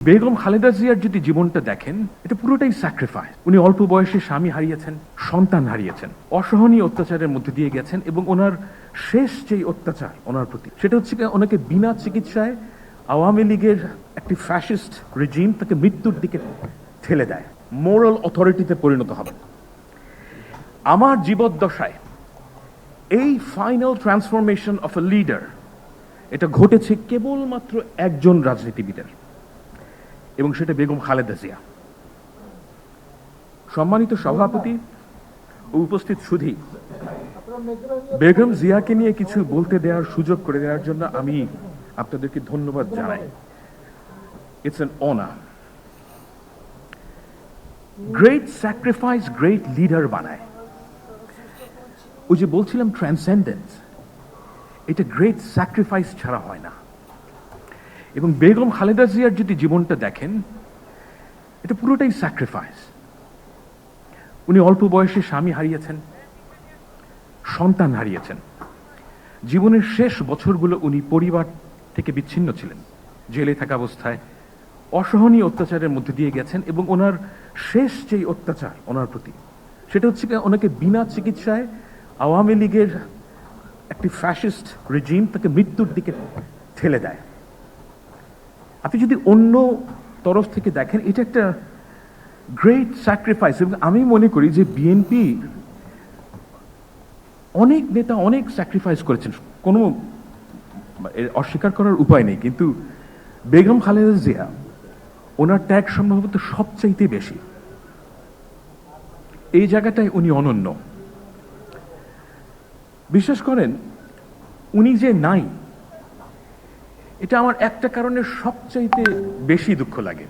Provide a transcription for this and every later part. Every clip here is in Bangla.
বেগম খালেদা জিয়ার যদি জীবনটা দেখেন, এটা পুরোটাই স্যাক্রিফাইস। উনি অল্প বয়সে স্বামী হারিয়েছেন, সন্তান হারিয়েছেন, অসহনীয় অত্যাচারের মধ্যে দিয়ে গেছেন এবং ওনার শেষ যেই অত্যাচার ওনার প্রতি, সেটা হচ্ছে ওনাকে বিনা চিকিৎসায় আওয়ামী লীগের একটি ফ্যাসিস্ট রেজিম তাকে মৃত্যুর দিকে ঠেলে দেয়, মোরাল অথরিটিতে পরিণত হবে। আমার জীবদ্দশায় এই final transformation of a leader এটা ঘটেছে কেবলমাত্র একজন রাজনীতিবিদের, এবং সেটা বেগম খালেদা জিয়া। সম্মানিত সভাপতি ও উপস্থিত সুধী, বেগম জিয়াকে নিয়ে কিছু বলতে দেওয়ার সুযোগ করে দেওয়ার জন্য আমি আপনাদেরকে ধন্যবাদ জানাই। It's an honour. Great sacrifice great leader বানায়। ওই যে বলছিলাম ট্রান্সেন্ডেন্স, এটা গ্রেট স্যাক্রিফাইস ছাড়া হয় না। এবং বেগম খালেদা জিয়ার যদি জীবনটা দেখেন, এটা পুরোটাই স্যাক্রিফাইস। উনি অল্প বয়সে স্বামী হারিয়েছেন, সন্তান হারিয়েছেন, জীবনের শেষ বছরগুলো উনি পরিবার থেকে বিচ্ছিন্ন ছিলেন, জেলে থাকা অবস্থায় অসহনীয় অত্যাচারের মধ্যে দিয়ে গেছেন এবং ওনার শেষ যেই অত্যাচার ওনার প্রতি, সেটা হচ্ছে ওনাকে বিনা চিকিৎসায় আওয়ামী লীগের একটি ফ্যাসিস্ট রেজিম তাকে মৃত্যুর দিকে ঠেলে দেয়। আপনি যদি অন্য তরফ থেকে দেখেন, এটা একটা গ্রেট স্যাক্রিফাইস। এবং আমি মনে করি যে বিএনপি অনেক নেতা অনেক স্যাক্রিফাইস করেছেন, কোনো অস্বীকার করার উপায় নেই, কিন্তু বেগম খালেদা জিয়া ওনার ত্যাগ সম্ভবত সবচাইতে বেশি। এই জায়গাটায় উনি অনন্য। বিশ্বাস করেন, উনি যে নাই, এটা আমার একটা কারণে সবচাইতে বেশি দুঃখ লাগে,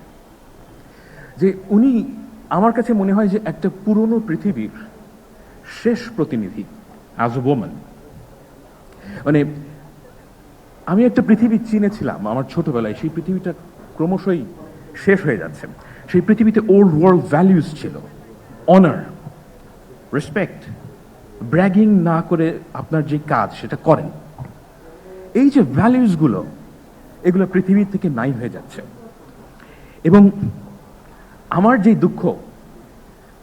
যে উনি আমার কাছে মনে হয় যে একটা পুরনো পৃথিবীর শেষ প্রতিনিধি, অ্যাজ এ ওম্যান। মানে আমি একটা পৃথিবী চিনেছিলাম আমার ছোটবেলায়, সেই পৃথিবীটা ক্রমশই শেষ হয়ে যাচ্ছে। সেই পৃথিবীতে ওল্ড ওয়ার্ল্ড ভ্যালিউজ ছিল, অনার, রেসপেক্ট, ব্র্যাগিং না করে আপনার যে কাজ সেটা করেন। এই যে ভ্যালিউজগুলো, এগুলো পৃথিবী থেকে নাই হয়ে যাচ্ছে। এবং আমার যে দুঃখ,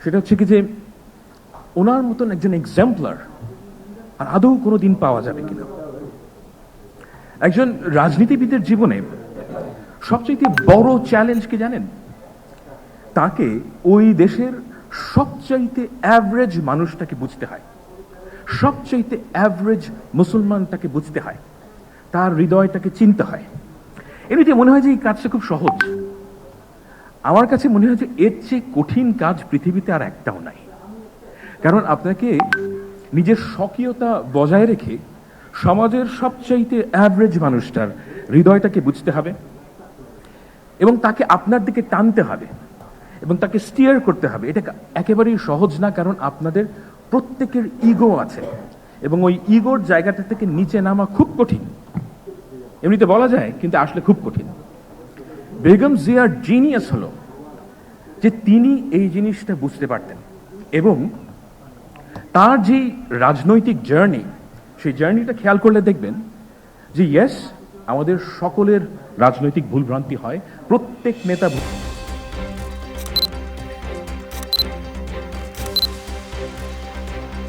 সেটা হচ্ছে কি যে ওনার মতন একজন এক্সাম্পলার আর আদৌ কোনো দিন পাওয়া যাবে কিনা। একজন রাজনীতিবিদের জীবনে সবচেয়ে বড় চ্যালেঞ্জ কি জানেন? তাকে ওই দেশের সবচাইতে অ্যাভারেজ মানুষটাকে বুঝতে হয়, সবচাইতে অ্যাভারেজ মুসলমানটাকে বুঝতে হয়, তার হৃদয়টাকে চিনতে হয়। এমনিতে মনে হয় যে এই কাজটা খুব সহজ। আমার কাছে মনে হয় যে এর চেয়ে কঠিন কাজ পৃথিবীতে আর একটাও নাই। কারণ আপনাকে নিজের স্বকীয়তা বজায় রেখে সমাজের সবচাইতে অ্যাভারেজ মানুষটার হৃদয়টাকে বুঝতে হবে এবং তাকে আপনার দিকে টানতে হবে এবং তাকে স্টিয়ার করতে হবে। এটা একেবারেই সহজ না, কারণ আপনাদের প্রত্যেকের ইগো আছে এবং ওই ইগোর জায়গাটা থেকে নিচে নামা খুব কঠিন। এমনিতে বলা যায়, কিন্তু আসলে খুব কঠিন। বেগম জিয়ার জিনিয়াস হলো যে তিনি এই জিনিসটা বুঝতে পারতেন এবং তার যে রাজনৈতিক জার্নি, সেই জার্নিটা খেয়াল করলে দেখবেন যে ইয়েস, আমাদের সকলের রাজনৈতিক ভুলভ্রান্তি হয়, প্রত্যেক নেতা